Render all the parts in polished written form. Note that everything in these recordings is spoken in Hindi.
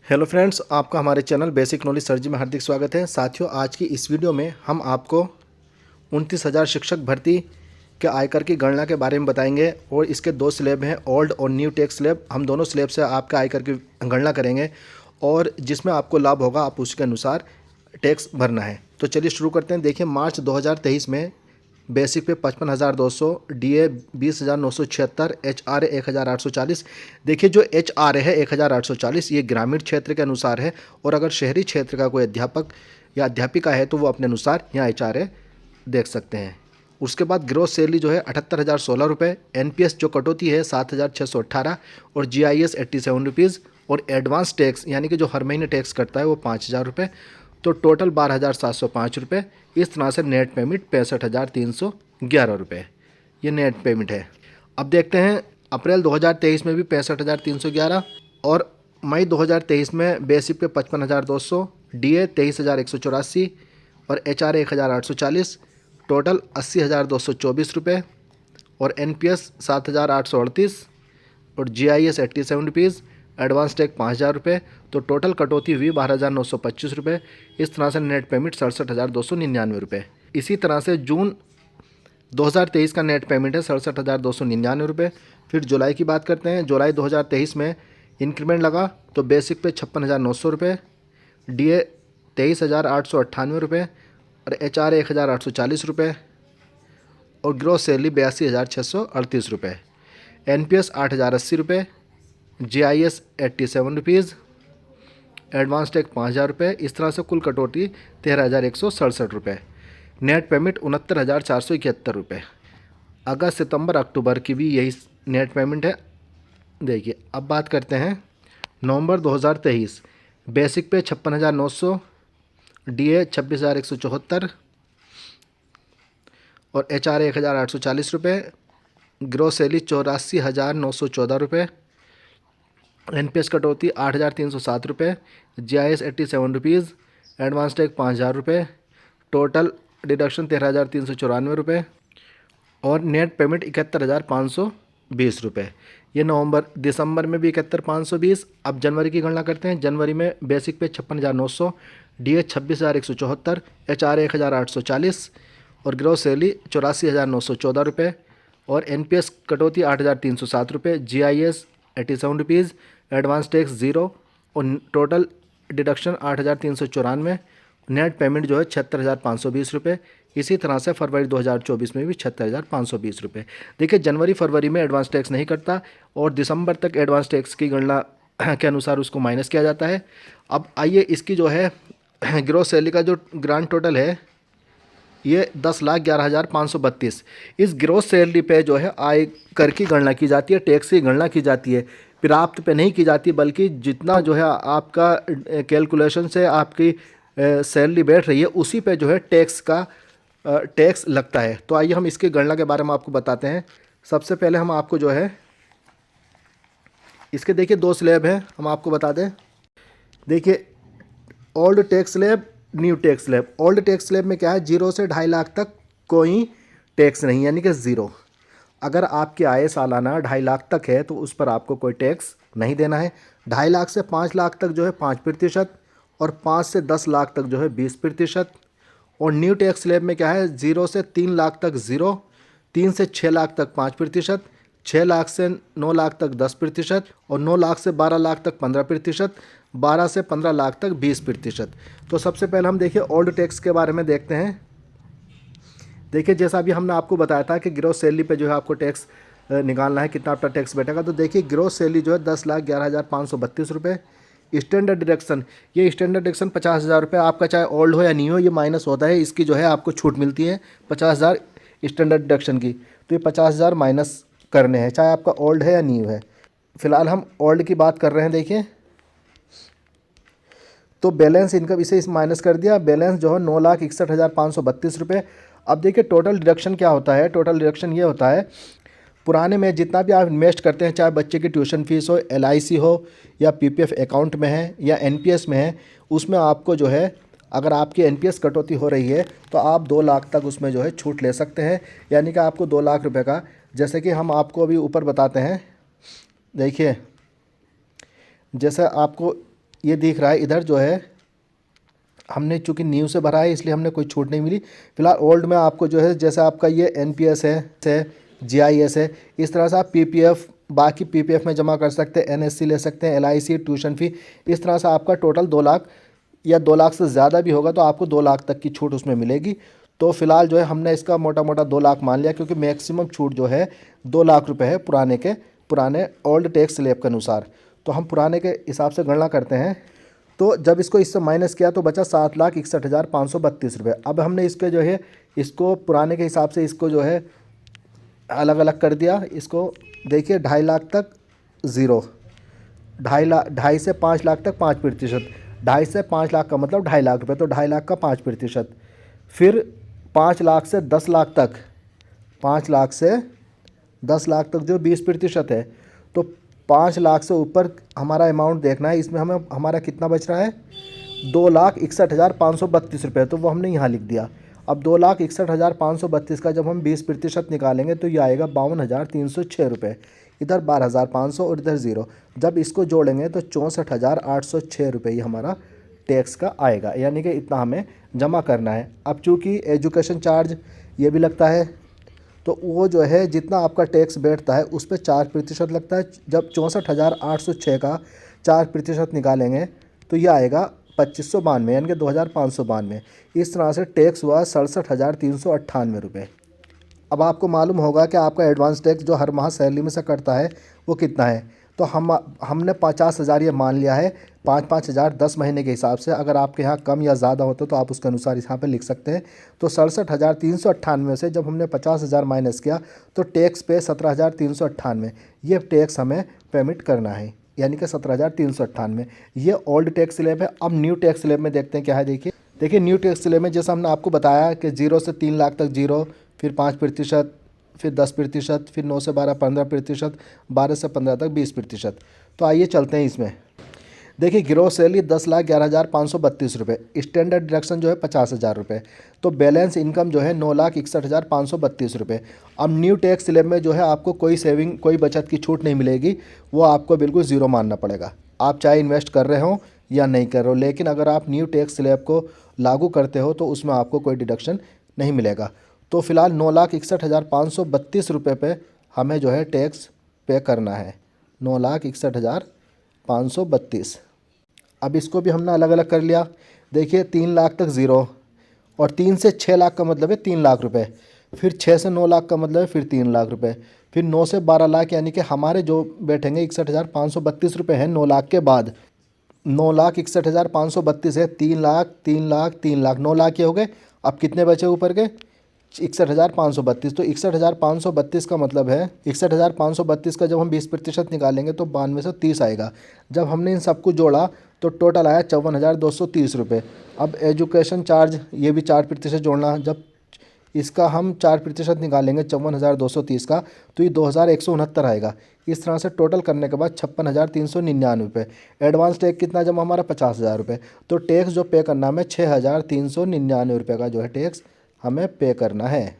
हेलो फ्रेंड्स, आपका हमारे चैनल बेसिक नॉलेज सर्जी में हार्दिक स्वागत है। साथियों, आज की इस वीडियो में हम आपको 29,000 शिक्षक भर्ती के आयकर की गणना के बारे में बताएंगे और इसके दो स्लैब हैं, ओल्ड और न्यू टैक्स स्लैब। हम दोनों स्लैब से आपका आयकर की गणना करेंगे और जिसमें आपको लाभ होगा आप उसके अनुसार टैक्स भरना है। तो चलिए शुरू करते हैं। देखिए, मार्च 2023 में बेसिक पे 55,200, डीए 20,976, एचआरए 1,840। देखिए, जो एचआरए है 1,840 ये ग्रामीण क्षेत्र के अनुसार है, और अगर शहरी क्षेत्र का कोई अध्यापक या अध्यापिका है तो वो अपने अनुसार यहाँ एचआरए देख सकते हैं। उसके बाद ग्रोस सैलरी जो है 78,016 रुपये, एनपीएस जो कटौती है 7,618 और जीआईएस 87 रुपीज़, और एडवांस टैक्स यानी कि जो हर महीने टैक्स करता है वो 5,000 रुपये। तो टोटल 12,705 रुपये। इस तरह से नेट पेमेंट 65,311 रुपये ये नेट पेमेंट है। अब देखते हैं, अप्रैल 2023 में भी 65,311 और मई 2023 में बेसिक पे 55,200, डीए 23,184 और एचआरए 1,840, टोटल 80,224 रुपये, और एनपीएस 7,838 और जीआईएस 87 रुपीज़, एडवांस टैक्स 5,000 रुपये। तो टोटल कटौती हुई 12,925 रुपये। इस तरह से नेट पेमेंट 67,299 रुपये। इसी तरह से जून 2023 का नेट पेमेंट है 67,299 रुपये। फिर जुलाई की बात करते हैं। जुलाई 2023 में इंक्रीमेंट लगा तो बेसिक पे 56,900 रुपये, डीए 23,898 रुपये और एचआरए 1,840 रुपये और ग्रोस सैलरी 82,638 रुपये, एनपीएस 8,080 रुपये, जीआईएस 87 रुपीज़, एडवांस टैक्स 5,000 रुपये। इस तरह से कुल कटौती 13,167 रुपये। नेट पेमेंट 69,471 रुपये। अगस्त सितंबर अक्टूबर की भी यही नेट पेमेंट है। देखिए, अब बात करते हैं नवंबर 2023। बेसिक पे 56,900, डीए 26,174 और एचआरए 1,840 रुपये, ग्रोस सैलरी 84,914 रुपये, एनपीएस कटौती 8,307 रुपये, जीआईएस 87 रुपीज़, एडवांस टैक्स 5,000 रुपये, टोटल डिडक्शन 13,394 रुपये और नेट पेमेंट 71,520 रुपये। ये दिसंबर में भी 71,520। अब जनवरी की गणना करते हैं। जनवरी में बेसिक पे 56,900, डीए 26,174, एचआरए 1,840 और ग्रोस सैलरी 84,914 रुपये और एनपीएस कटौती 8,307 रुपये, जीआईएस 87 रुपीज़, एडवांस टैक्स 0 और टोटल डिडक्शन 8,394। नेट पेमेंट जो है 76,520 रुपये। इसी तरह से फरवरी 2024 में भी 76,520 रुपये। देखिए, जनवरी फरवरी में एडवांस टैक्स नहीं करता और दिसंबर तक एडवांस टैक्स की गणना के अनुसार उसको माइनस किया जाता है। अब आइए, इसकी जो है ग्रोस सैलरी का जो ग्रांड टोटल है ये 10,11,532। इस ग्रोस सैलरी पे जो है आय कर की गणना की जाती है, टैक्स की गणना की जाती है, प्राप्त पे नहीं की जाती, बल्कि जितना जो है आपका कैलकुलेशन से आपकी सैलरी बैठ रही है उसी पे जो है टैक्स लगता है। तो आइए हम इसकी गणना के बारे में आपको बताते हैं। सबसे पहले हम आपको जो है इसके देखिए दो स्लैब हैं, हम आपको बता दें। देखिए, old tax slab, new tax slab. Old tax slab में क्या है, 0 से 2.5 लाख तक कोई टैक्स नहीं, यानी कि ज़ीरो। अगर आपकी आय सालाना 2.5 लाख तक है तो उस पर आपको कोई टैक्स नहीं देना है। 2.5 लाख से 5 लाख तक जो है 5% और 5 से 10 लाख तक जो है 20%। और न्यू टैक्स स्लैब में क्या है, 0 से 3 लाख तक 0, 3 से 6 लाख तक 5%, 6 लाख से 9 लाख तक 10% और 9 लाख से 12 लाख तक 15%, 12 से 15 लाख तक 20%। तो सबसे पहले हम देखिए ओल्ड टैक्स के बारे में देखते हैं। देखिए, जैसा अभी हमने आपको बताया था कि ग्रोस सैलरी पे जो है आपको टैक्स निकालना है, कितना आपका टैक्स बैठेगा। तो देखिए, ग्रोस सैलरी जो है 10,11,532 रुपये। स्टैंडर्ड डिडक्शन, ये स्टैंडर्ड डिडक्शन 50,000 रुपये, आपका चाहे ओल्ड हो या न्यू हो ये माइनस होता है। इसकी जो है आपको छूट मिलती है 50,000 स्टैंडर्ड डिडक्शन की। तो ये 50,000 माइनस करने हैं, चाहे आपका ओल्ड है या न्यू है। फिलहाल हम ओल्ड की बात कर रहे हैं। देखिए, तो बैलेंस इनकम इसे इस माइनस कर दिया, बैलेंस जो है 9,61,532 रुपये। अब देखिए, टोटल डिडक्शन क्या होता है। टोटल डिडक्शन ये होता है, पुराने में जितना भी आप इन्वेस्ट करते हैं, चाहे बच्चे की ट्यूशन फीस हो, एलआईसी हो या पीपीएफ अकाउंट में है या एनपीएस में है, उसमें आपको जो है अगर आपकी एनपीएस कटौती हो रही है तो आप 2 लाख तक उसमें जो है छूट ले सकते हैं। यानी कि आपको 2 लाख रुपए का, जैसे कि हम आपको अभी ऊपर बताते हैं। देखिए, जैसे आपको ये दिख रहा है इधर जो है हमने चूँकि न्यू से भरा है इसलिए हमने कोई छूट नहीं मिली। फिलहाल ओल्ड में आपको जो है जैसे आपका ये NPS है, GIS है, इस तरह से आप PPF बाकी PPF में जमा कर सकते हैं, NSC ले सकते हैं, LIC, ट्यूशन फ़ी, इस तरह से आपका टोटल 2 लाख या 2 लाख से ज़्यादा भी होगा तो आपको 2 लाख तक की छूट उसमें मिलेगी। तो फिलहाल जो है हमने इसका मोटा मोटा 2 लाख मान लिया क्योंकि मैक्सिमम छूट जो है 2 लाख रुपए है पुराने ओल्ड टैक्स स्लैब के अनुसार। तो हम पुराने के हिसाब से गणना करते हैं, तो जब इसको इससे माइनस किया तो बचा 7,61,532 रुपये। अब हमने इसके जो है इसको पुराने के हिसाब से इसको जो है अलग अलग कर दिया। इसको देखिए 2.5 लाख तक 0, 2.5 से 5 लाख तक 5%, 2.5 से 5 लाख का मतलब 2.5 लाख रुपये, तो 2.5 लाख का 5%, फिर 5 लाख से 10 लाख तक, 5 लाख से 10 लाख तक जो 20% है, तो 5 लाख से ऊपर हमारा अमाउंट देखना है। इसमें हमें हमारा कितना बच रहा है 2,61,532 रुपये, तो वो हमने यहाँ लिख दिया। अब 2,61,532 का जब हम 20% निकालेंगे तो ये आएगा 52,306 रुपये, इधर 12,500 और इधर 0। जब इसको जोड़ेंगे तो 64,806 रुपये ही हमारा टैक्स का आएगा, यानी कि इतना हमें जमा करना है। अब चूँकि एजुकेशन चार्ज ये भी लगता है, तो वो जो है जितना आपका टैक्स बैठता है उस पर 4% लगता है। जब 64,806 का 4% निकालेंगे तो ये आएगा 2592, यानी कि 2,592। इस तरह से टैक्स हुआ 67,398 रुपये। अब आपको मालूम होगा कि आपका एडवांस टैक्स जो हर माह सैलरी में से कटता है वो कितना है। तो हमने 50,000 ये मान लिया है, 5-5 हज़ार 10 महीने के हिसाब से। अगर आपके यहाँ कम या ज़्यादा होता तो आप उसके अनुसार यहाँ पे लिख सकते हैं। तो 67,398 से जब हमने 50,000 माइनस किया तो टैक्स पे 17,398, ये टैक्स हमें पेमेंट करना है, यानी कि 17,398। ये ओल्ड टैक्स स्लैब है। अब न्यू टैक्स स्लैब में देखते हैं क्या है। देखिए न्यू टैक्स स्लैब में जैसा हमने आपको बताया कि 0 से 3 लाख तक 0, फिर 5%, फिर 10%, फिर 9 से 12 15%, 12 से 15 तक 20%। तो आइए चलते हैं इसमें। देखिए ग्रॉस सैलरी 10,11,532 रुपये, स्टैंडर्ड डिडक्शन जो है 50,000 रुपये, तो बैलेंस इनकम जो है 9,61,532 रुपये। अब न्यू टैक्स स्लैब में जो है आपको कोई सेविंग, कोई बचत की छूट नहीं मिलेगी, वो आपको बिल्कुल ज़ीरो मानना पड़ेगा। आप चाहे इन्वेस्ट कर रहे हो या नहीं कर रहे हो, लेकिन अगर आप न्यू टैक्स स्लैब को लागू करते हो तो उसमें आपको कोई डिडक्शन नहीं मिलेगा। तो फिलहाल 9,61,532 रुपये पे हमें जो है टैक्स पे करना है, 9,61,532। अब इसको भी हमने अलग अलग कर लिया। देखिए 3 लाख तक 0, और 3 से 6 लाख का मतलब है 3 लाख रुपए, फिर 6 से 9 लाख का मतलब है फिर 3 लाख रुपए, फिर 9 से 12 लाख, यानी कि हमारे जो बैठेंगे 61,532 रुपये हैं 9 लाख के बाद। 9,61,532 है, 3 लाख 3 लाख 3 लाख, 9 लाख के हो गए। अब कितने बचे ऊपर के 61,532। तो 61,532 का मतलब है 61,532 का जब हम 20% निकालेंगे तो 9230 आएगा। जब हमने इन सबको जोड़ा तो टोटल आया 54,230 रुपये। अब एजुकेशन चार्ज ये भी 4% जोड़ना, जब इसका हम 4% निकालेंगे 54,230 का तो ये 2,169 आएगा। इस तरह से टोटल करने के बाद 56,399 रुपये। एडवांस टैक्स कितना जमा हमारा 50,000 रुपये। तो टैक्स जो पे करना हमें 6,399 रुपये का जो है टैक्स हमें पे करना है।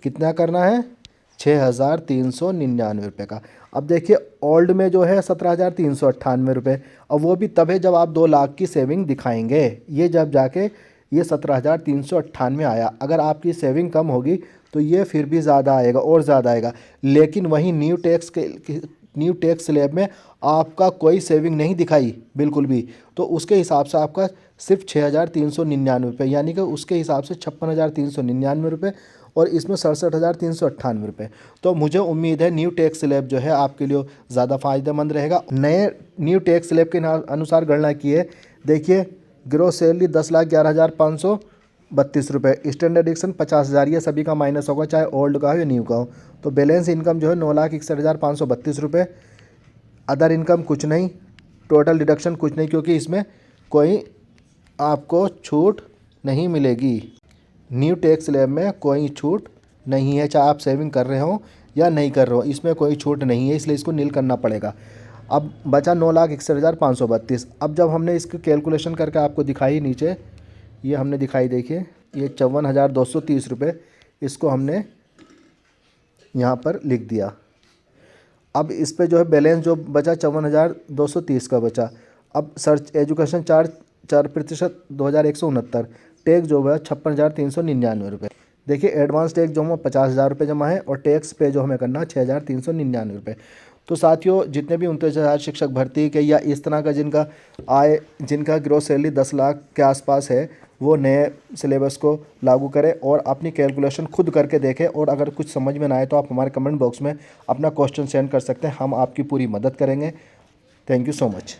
कितना करना है 6,399 रुपये का। अब देखिए ओल्ड में जो है 17,398 रुपये, और वो भी तब है जब आप 2 लाख की सेविंग दिखाएंगे। ये जब जाके ये 17,398 आया। अगर आपकी सेविंग कम होगी तो ये फिर भी ज़्यादा आएगा और ज़्यादा आएगा। लेकिन वहीं न्यू टैक्स स्लैब में आपका कोई सेविंग नहीं दिखाई बिल्कुल भी, तो उसके हिसाब से आपका सिर्फ 6,399 रुपये, यानी कि उसके हिसाब से 56,399 रुपये, और इसमें 67,398 रुपये। तो मुझे उम्मीद है न्यू टैक्स स्लैब जो है आपके लिए ज़्यादा फ़ायदेमंद रहेगा। नए न्यू टैक्स स्लैब के अनुसार गणना की है। देखिए ग्रॉस सैलरी 10,11,532 रुपये, स्टैंडर्ड डिडक्शन 50,000, ये सभी का माइनस होगा, चाहे ओल्ड का हो या न्यू का हो। तो बैलेंस इनकम जो है 9,61,532 रुपये। अदर इनकम कुछ नहीं, टोटल डिडक्शन कुछ नहीं, क्योंकि इसमें कोई आपको छूट नहीं मिलेगी। न्यू टैक्स स्लैब में कोई छूट नहीं है, चाहे आप सेविंग कर रहे हो या नहीं कर रहे हो, इसमें कोई छूट नहीं है, इसलिए इसको नील करना पड़ेगा। अब बचा 9,61,532। अब जब हमने इसकी कैलकुलेशन करके आपको दिखाई नीचे, ये हमने दिखाई, देखिए ये 54,230 रुपये, इसको हमने यहाँ पर लिख दिया। अब इस पे जो है बैलेंस जो बचा 54,230 का बचा। अब सर्च एजुकेशन चार्ज 4% 2169, टैक्स जो है 56,399 रुपये। देखिए एडवांस टैक्स जो हमें 50,000 रुपये जमा है और टैक्स पे जो हमें करना है 6,399 रुपये। तो साथियों जितने भी 29,000 शिक्षक भर्ती के या इस तरह का जिनका ग्रोस सैलरी 10 लाख के आसपास है, वो नए सिलेबस को लागू करें और अपनी कैलकुलेशन खुद करके देखें। और अगर कुछ समझ में ना आए तो आप हमारे कमेंट बॉक्स में अपना क्वेश्चन सेंड कर सकते हैं, हम आपकी पूरी मदद करेंगे। Thank you so much.